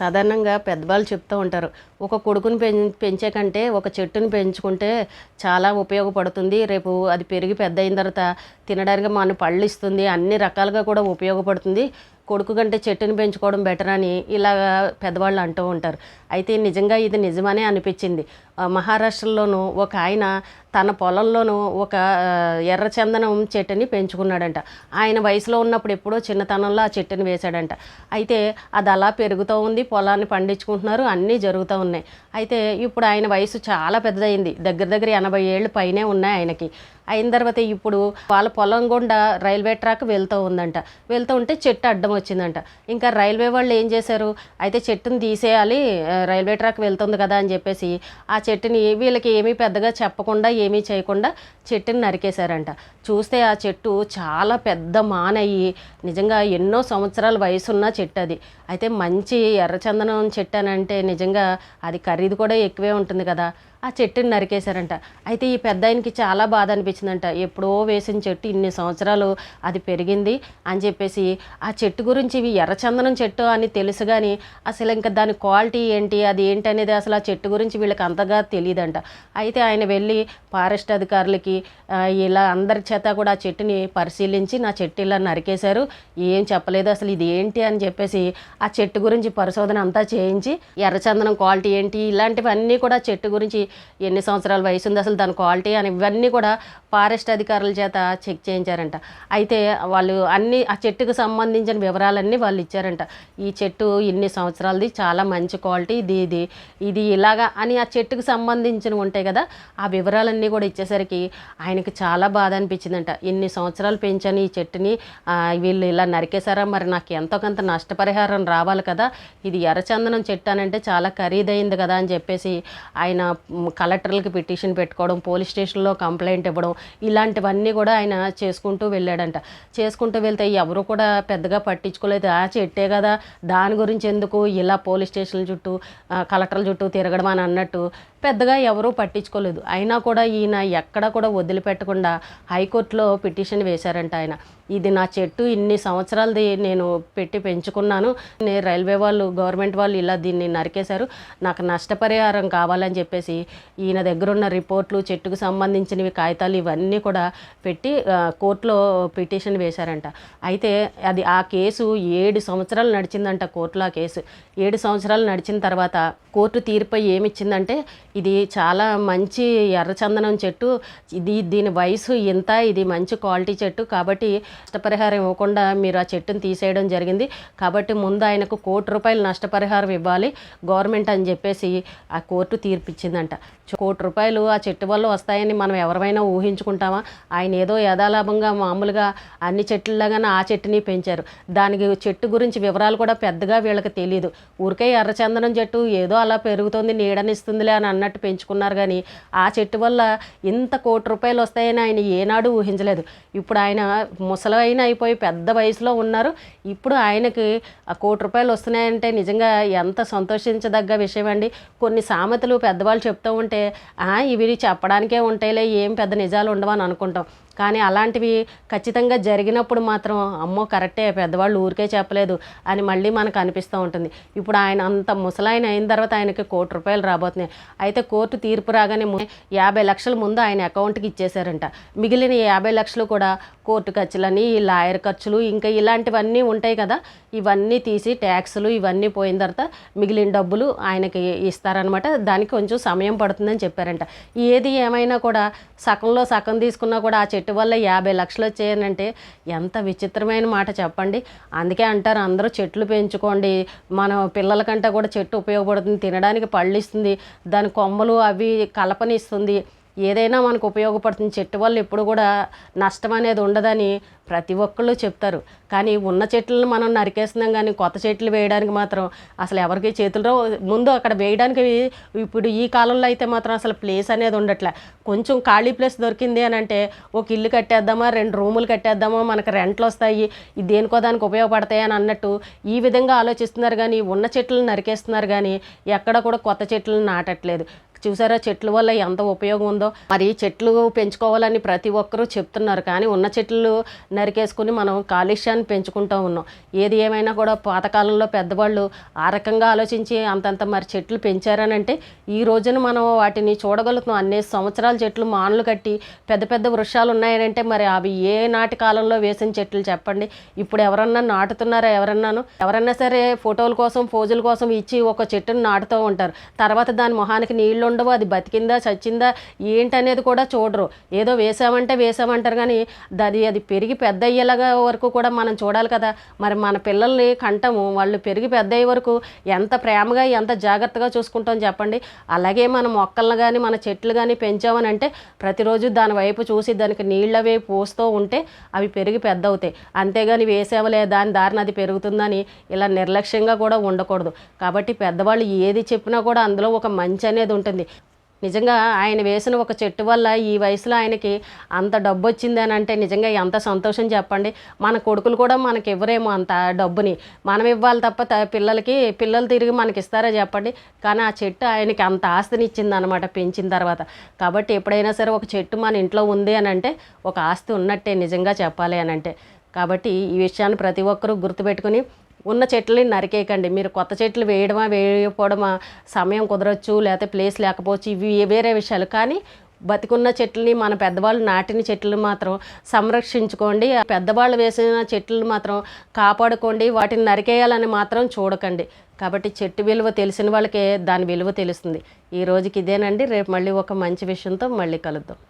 సాధారణంగా పెద్దవాళ్ళు చెప్తూ ఉంటారు. ఒక కొడుకుని పెంచే కంటే ఒక చెట్టుని పెంచుకుంటే చాలా ఉపయోగపడుతుంది. రేపు అది పెరిగి పెద్దయిన తర్వాత తినడానికి మన పళ్ళు ఇస్తుంది. అన్ని రకాలుగా కూడా ఉపయోగపడుతుంది. కొడుకు కంటే చెట్టుని పెంచుకోవడం బెటర్ అని ఇలాగా పెద్దవాళ్ళు అంటూ ఉంటారు. అయితే నిజంగా ఇది నిజమనే అనిపించింది. మహారాష్ట్రలోనూ ఒక ఆయన తన పొలంలోనూ ఒక ఎర్రచందనం చెట్టుని పెంచుకున్నాడంట. ఆయన వయసులో ఉన్నప్పుడు ఎప్పుడో చిన్నతనంలో ఆ చెట్టుని వేశాడంట. అయితే అది అలా పెరుగుతూ ఉంది, పొలాన్ని పండించుకుంటున్నారు, అన్నీ జరుగుతూ ఉన్నాయి. అయితే ఇప్పుడు ఆయన వయసు చాలా పెద్దదైంది, దగ్గర దగ్గర 80 ఏళ్ళు పైనే ఉన్నాయి ఆయనకి. అయిన తర్వాత ఇప్పుడు వాళ్ళ పొలం గుండా రైల్వే ట్రాక్ వెళ్తూ ఉందంట. వెళ్తూ ఉంటే చెట్టు అడ్డం వచ్చిందంట. ఇంకా రైల్వే వాళ్ళు ఏం చేశారు, అయితే చెట్టుని తీసేయాలి, రైల్వే ట్రాక్ వెళ్తుంది కదా అని చెప్పేసి ఆ చెట్టుని వీళ్ళకి ఏమీ పెద్దగా చెప్పకుండా ఏమీ చేయకుండా చెట్టుని నరికేశారంట. చూస్తే ఆ చెట్టు చాలా పెద్ద మానయ్యి, నిజంగా ఎన్నో సంవత్సరాల వయసున్న చెట్టు అది. అయితే మంచి ఎర్రచందనం చెట్టు అని అంటే నిజంగా అది ఖరీదు కూడా ఎక్కువే ఉంటుంది కదా. ఆ చెట్టుని నరికేశారంట. అయితే ఈ పెద్ద ఆయనకి చాలా బాధ అనిపించిందంట. ఎప్పుడో వేసిన చెట్టు ఇన్ని సంవత్సరాలు అది పెరిగింది అని చెప్పేసి ఆ చెట్టు గురించి ఇవి ఎర్రచందనం చెట్టు అని తెలుసు, కానీ అసలు ఇంకా దాని క్వాలిటీ ఏంటి, అది ఏంటి అనేది అసలు ఆ చెట్టు గురించి వీళ్ళకి అంతగా తెలియదంట. అయితే ఆయన వెళ్ళి ఫారెస్ట్ అధికారులకి ఇలా అందరి చేత కూడా ఆ చెట్టుని పరిశీలించి నా చెట్టు ఇలా నరికేశారు, ఏం చెప్పలేదు, అసలు ఇది ఏంటి అని చెప్పేసి ఆ చెట్టు గురించి పరిశోధన అంతా చేయించి ఎర్రచందనం క్వాలిటీ ఏంటి ఇలాంటివన్నీ కూడా చెట్టు గురించి ఎన్ని సంవత్సరాల వయసు ఉంది, అసలు దాని క్వాలిటీ అని ఇవన్నీ కూడా ఫారెస్ట్ అధికారుల చేత చెక్ చేయించారంట. అయితే వాళ్ళు అన్ని ఆ చెట్టుకు సంబంధించిన వివరాలన్నీ వాళ్ళు ఇచ్చారంట. ఈ చెట్టు ఇన్ని సంవత్సరాలది, చాలా మంచి క్వాలిటీ, ఇది ఇలాగా అని ఆ చెట్టుకు సంబంధించినవి ఉంటాయి కదా, ఆ వివరాలన్నీ కూడా ఇచ్చేసరికి ఆయనకి చాలా బాధ అనిపించిందంట. ఇన్ని సంవత్సరాలు పెంచాను ఈ చెట్టుని, వీళ్ళు ఇలా నరికేశారా, మరి నాకు ఎంతో కొంత నష్టపరిహారం రావాలి కదా, ఇది ఎర్రచందనం చెట్టు అని అంటే చాలా ఖరీదైంది కదా అని చెప్పేసి ఆయన కలెక్టర్లకి పిటిషన్ పెట్టుకోవడం, పోలీస్ స్టేషన్లో కంప్లైంట్ ఇవ్వడం, ఇలాంటివన్నీ కూడా ఆయన చేసుకుంటూ వెళ్ళాడంట. చేసుకుంటూ వెళ్తే ఎవరు కూడా పెద్దగా పట్టించుకోలేదు. ఆ చెట్టే కదా, దాని గురించి ఎందుకు ఇలా పోలీస్ స్టేషన్ల చుట్టూ కలెక్టర్ల చుట్టూ తిరగడం అని అన్నట్టు పెద్దగా ఎవరూ పట్టించుకోలేదు. అయినా కూడా ఈయన ఎక్కడ కూడా వదిలిపెట్టకుండా హైకోర్టులో పిటిషన్ వేశారంట ఆయన. ఇది నా చెట్టు ఇన్ని సంవత్సరాలది, నేను పెట్టి పెంచుకున్నాను, నేను రైల్వే వాళ్ళు గవర్నమెంట్ వాళ్ళు ఇలా దీన్ని నరికేశారు, నాకు నష్టపరిహారం కావాలని చెప్పేసి ఈయన దగ్గర ఉన్న రిపోర్ట్లు, చెట్టుకు సంబంధించినవి కాగితాలు ఇవన్నీ కూడా పెట్టి కోర్టులో పిటిషన్ వేశారంట. అయితే అది ఆ కేసు 7 సంవత్సరాలు నడిచిందంట కోర్టులో. ఆ కేసు 7 సంవత్సరాలు నడిచిన తర్వాత కోర్టు తీర్పు ఏమిచ్చిందంటే, ఇది చాలా మంచి ఎర్రచందనం చెట్టు, దీని వయసు ఇంత, ఇది మంచి క్వాలిటీ చెట్టు కాబట్టి నష్టపరిహారం ఇవ్వకుండా మీరు ఆ చెట్టును తీసేయడం జరిగింది, కాబట్టి ముందు ఆయనకు ₹1,00,00,000 నష్టపరిహారం ఇవ్వాలి గవర్నమెంట్ అని చెప్పేసి ఆ కోర్టు తీర్పు ఇచ్చిందంట. ₹1,00,00,000 ఆ చెట్టు వల్ల వస్తాయని మనం ఎవరైనా ఊహించుకుంటామా? ఆయన ఏదో యథాలాభంగా మామూలుగా అన్ని చెట్లలాగానే ఆ చెట్టుని పెంచారు. దానికి చెట్టు గురించి వివరాలు కూడా పెద్దగా వీళ్ళకి తెలియదు. ఊరికే ఎర్రచందనం చెట్టు ఏదో అలా పెరుగుతుంది, నీడనిస్తుందిలే అని అన్నట్టు పెంచుకున్నారు, కానీ ఆ చెట్టు వల్ల ఇంత ₹1,00,00,000 వస్తాయని ఆయన ఏనాడు ఊహించలేదు. ఇప్పుడు ఆయన ముసలైన అయిపోయి పెద్ద వయసులో ఉన్నారు. ఇప్పుడు ఆయనకి ఆ ₹1,00,00,000 వస్తున్నాయంటే నిజంగా ఎంత సంతోషించదగ్గ విషయం అండి. కొన్ని సామెతలు పెద్దవాళ్ళు చెప్తూ ఉంటే ఇవి చెప్పడానికే ఉంటాయిలే, ఏం పెద్ద నిజాలు ఉండవని అనుకుంటాం, కానీ అలాంటివి ఖచ్చితంగా జరిగినప్పుడు మాత్రం అమ్మో కరెక్టే, పెద్దవాళ్ళు ఊరికే చెప్పలేదు అని మళ్ళీ మనకు అనిపిస్తూ ఉంటుంది. ఇప్పుడు ఆయన అంత ముసలాయన అయిన తర్వాత ఆయనకి ₹1,00,00,000 రాబోతున్నాయి. అయితే కోర్టు తీర్పు రాగానే 50 లక్షల ముందు ఆయన అకౌంట్కి ఇచ్చేశారంట. మిగిలిన 50 లక్షలు కూడా కోర్టు ఖర్చులని, లాయర్ ఖర్చులు, ఇంకా ఇలాంటివన్నీ ఉంటాయి కదా, ఇవన్నీ తీసి ట్యాక్సులు ఇవన్నీ పోయిన తర్వాత మిగిలిన డబ్బులు ఆయనకి ఇస్తారనమాట. దానికి కొంచెం సమయం పడుతుందని చెప్పారంట. ఏది ఏమైనా కూడా సగంలో సగం తీసుకున్నా కూడా ఆ చెట్టు వల్ల 50 లక్షలు వచ్చాయనంటే ఎంత విచిత్రమైన మాట చెప్పండి. అందుకే అంటారు అందరూ చెట్లు పెంచుకోండి, మన పిల్లల కంటే కూడా చెట్టు ఉపయోగపడుతుంది, తినడానికి పళ్ళు ఇస్తుంది, దాని కొమ్మలు అవి కలపనిస్తుంది, ఏదైనా మనకు ఉపయోగపడుతుంది. చెట్టు వల్ల ఎప్పుడు కూడా నష్టం అనేది ఉండదని ప్రతి ఒక్కళ్ళు చెప్తారు. కానీ ఉన్న చెట్లను మనం నరికేస్తున్నాం, కానీ కొత్త చెట్లు వేయడానికి మాత్రం అసలు ఎవరికి చేతుల్లో ముందు అక్కడ వేయడానికి ఇప్పుడు ఈ కాలంలో అయితే మాత్రం అసలు ప్లేస్ అనేది ఉండట్లే. కొంచెం ఖాళీ ప్లేస్ దొరికింది అని అంటే ఒక ఇల్లు కట్టేద్దామా, 2 రూములు కట్టేద్దామా, మనకు రెంట్లు వస్తాయి, ఇది దేనికో దానికి ఉపయోగపడతాయి అని అన్నట్టు ఈ విధంగా ఆలోచిస్తున్నారు, కానీ ఉన్న చెట్లను నరికేస్తున్నారు, కానీ ఎక్కడ కూడా కొత్త చెట్లను నాటట్లేదు. చూసారా చెట్ల వల్ల ఎంత ఉపయోగం ఉందో. ఉందో. మరి చెట్లు పెంచుకోవాలని ప్రతి ఒక్కరూ చెప్తున్నారు, కానీ ఉన్న చెట్లు నరికేసుకుని మనం కాలుష్యాన్ని పెంచుకుంటూ ఉన్నాం. ఏది ఏమైనా కూడా పాతకాలంలో పెద్దవాళ్ళు ఆ రకంగా ఆలోచించి అంతంత మరి చెట్లు పెంచారనంటే ఈ రోజున మనం వాటిని చూడగలుగుతున్నాం. అన్ని సంవత్సరాల చెట్లు మానులు కట్టి పెద్ద పెద్ద వృక్షాలు ఉన్నాయనంటే మరి అవి ఏ నాటి కాలంలో వేసిన చెట్లు చెప్పండి. ఇప్పుడు ఎవరన్నా నాటుతున్నారా? ఎవరన్నా సరే ఫోటోల కోసం పోజుల కోసం ఇచ్చి ఒక చెట్టును నాటుతూ ఉంటారు. తర్వాత దాని మొహానికి నీళ్లు ఉండవు, అది బతికిందా చచ్చిందా ఏంటనేది కూడా చూడరు. ఏదో వేసామంటారు, కానీ అది పెరిగి పెద్ద అయ్యేలాగా వరకు కూడా మనం చూడాలి కదా. మరి మన పిల్లల్ని కంటము, వాళ్ళు పెరిగి పెద్ద అయ్యే వరకు ఎంత ప్రేమగా ఎంత జాగ్రత్తగా చూసుకుంటాం చెప్పండి. అలాగే మన మొక్కలను కానీ మన చెట్లు కానీ పెంచామని అంటే ప్రతిరోజు దాని వైపు చూసి దానికి నీళ్ళవే పోస్తూ ఉంటే అవి పెరిగి పెద్ద అవుతాయి. అంతేగాని వేసేవలే దాని దారిన అది పెరుగుతుందని ఇలా నిర్లక్ష్యంగా కూడా ఉండకూడదు. కాబట్టి పెద్దవాళ్ళు ఏది చెప్పినా కూడా అందులో ఒక మంచి అనేది ఉంటుంది. నిజంగా ఆయన వేసిన ఒక చెట్టు వల్ల ఈ వయసులో ఆయనకి అంత డబ్బు వచ్చింది అని అంటే నిజంగా ఎంత సంతోషం చెప్పండి. మన కొడుకులు కూడా మనకి ఇవ్వరేమో అంత డబ్బుని, మనం ఇవ్వాలి తప్ప పిల్లలు తిరిగి మనకి ఇస్తారా చెప్పండి. కానీ ఆ చెట్టు ఆయనకి అంత ఆస్తిని ఇచ్చింది అనమాట పెంచిన తర్వాత. కాబట్టి ఎప్పుడైనా సరే ఒక చెట్టు మన ఇంట్లో ఉంది అని అంటే ఒక ఆస్తి ఉన్నట్టే నిజంగా చెప్పాలి అని అంటే. కాబట్టి ఈ విషయాన్ని ప్రతి ఒక్కరూ గుర్తుపెట్టుకుని ఉన్న చెట్లని నరికేయకండి. మీరు కొత్త చెట్లు వేయకపోవడమా సమయం కుదరచ్చు, లేకపోతే ప్లేస్ లేకపోవచ్చు, ఇవి వేరే విషయాలు. కానీ బతికున్న చెట్లని మన పెద్దవాళ్ళు నాటిన చెట్లు మాత్రం సంరక్షించుకోండి. పెద్దవాళ్ళు వేసిన చెట్లను మాత్రం కాపాడుకోండి. వాటిని నరికేయాలని మాత్రం చూడకండి. కాబట్టి చెట్టు విలువ తెలిసిన వాళ్ళకే దాని విలువ తెలుస్తుంది. ఈ రోజుకి ఇదేనండి. రేపు మళ్ళీ ఒక మంచి విషయంతో మళ్ళీ కలుద్దాం.